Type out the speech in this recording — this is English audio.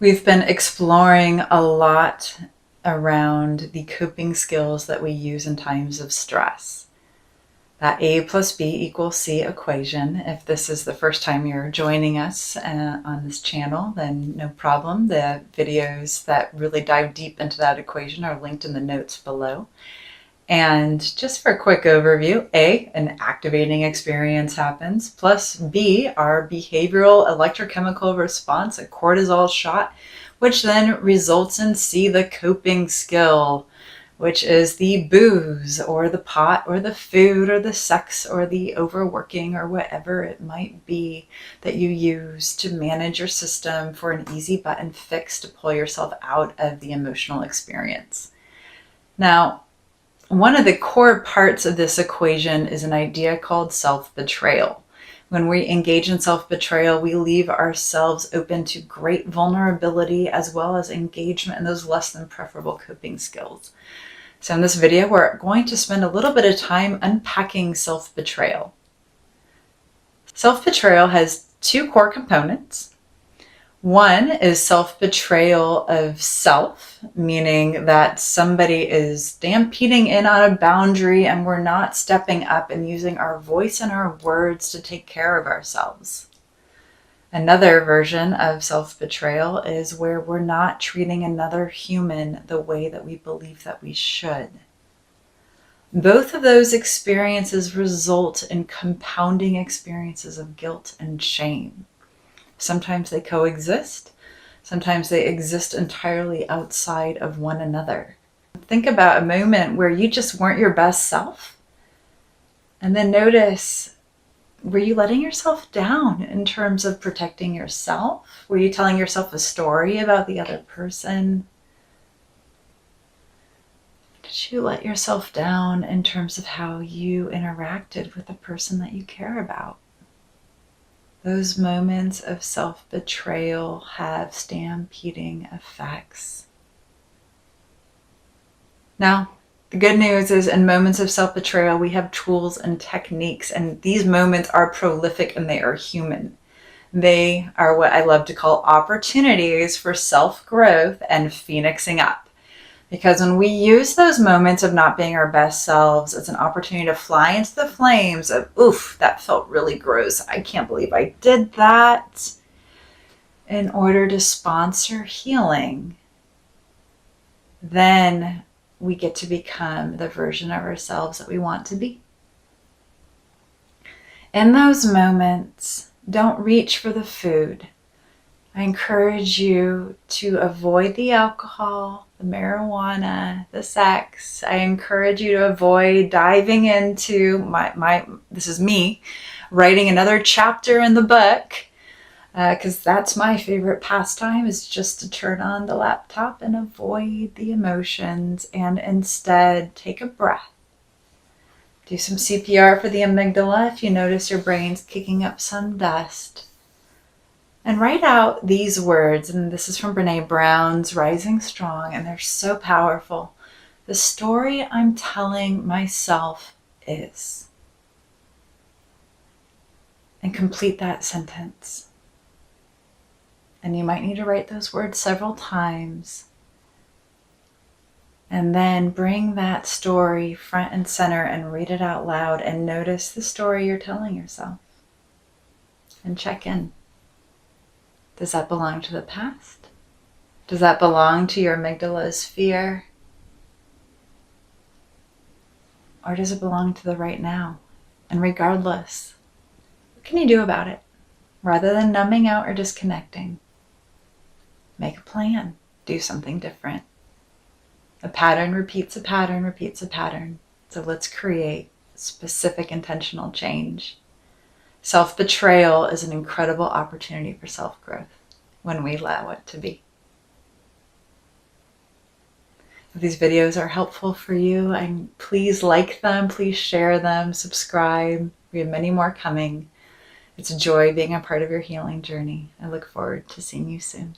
We've been exploring a lot around the coping skills that we use in times of stress. That A plus B equals C equation. If this is the first time you're joining us on this channel, then no problem. The videos that really dive deep into that equation are linked in the notes below. And just for a quick overview, A, an activating experience happens, plus B, our behavioral electrochemical response, a cortisol shot, which then results in C, the coping skill, which is the booze or the pot or the food or the sex or the overworking or whatever it might be that you use to manage your system for an easy button fix to pull yourself out of the emotional experience. Now, one of the core parts of this equation is an idea called self-betrayal. When we engage in self-betrayal, we leave ourselves open to great vulnerability as well as engagement in those less than preferable coping skills. So in this video, we're going to spend a little bit of time unpacking self-betrayal. Self-betrayal has two core components. One is self-betrayal of self, meaning that somebody is stampeding in on a boundary and we're not stepping up and using our voice and our words to take care of ourselves. Another version of self-betrayal is where we're not treating another human the way that we believe that we should. Both of those experiences result in compounding experiences of guilt and shame. Sometimes they coexist. Sometimes they exist entirely outside of one another. Think about a moment where you just weren't your best self. And then notice, were you letting yourself down in terms of protecting yourself? Were you telling yourself a story about the other person? Did you let yourself down in terms of how you interacted with the person that you care about? Those moments of self-betrayal have stampeding effects. Now, the good news is in moments of self-betrayal, we have tools and techniques, and these moments are prolific and they are human. They are what I love to call opportunities for self-growth and phoenixing up. Because when we use those moments of not being our best selves, it's an opportunity to fly into the flames of, oof, that felt really gross. I can't believe I did that. In order to sponsor healing, then we get to become the version of ourselves that we want to be. In those moments, don't reach for the food. I encourage you to avoid the alcohol, the marijuana, the sex. I encourage you to avoid diving into this is me, writing another chapter in the book, because that's my favorite pastime, is just to turn on the laptop and avoid the emotions and instead take a breath. Do some CPR for the amygdala if you notice your brain's kicking up some dust. And write out these words, and this is from Brene Brown's Rising Strong, and they're so powerful. The story I'm telling myself is. And complete that sentence. And you might need to write those words several times. And then bring that story front and center and read it out loud and notice the story you're telling yourself. And check in. Does that belong to the past? Does that belong to your amygdala's fear? Or does it belong to the right now? And regardless, what can you do about it? Rather than numbing out or disconnecting, make a plan. Do something different. A pattern repeats a pattern repeats a pattern. So let's create specific intentional change. Self-betrayal is an incredible opportunity for self-growth when we allow it to be. If these videos are helpful for you, please like them, please share them, subscribe. We have many more coming. It's a joy being a part of your healing journey. I look forward to seeing you soon.